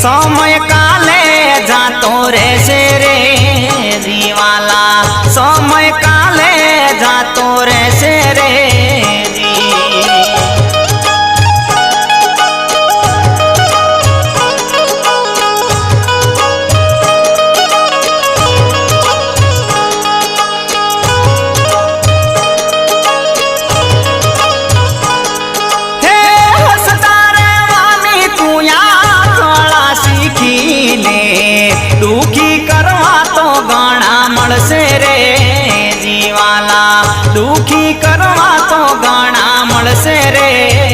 समय काले जातो रहशे रे जीवाला, समय काले जातो रहशे रे जी। दुखी करवा तो गणा मळशे रे जीवाला, दुखी करवा तो गणा मळशे रे।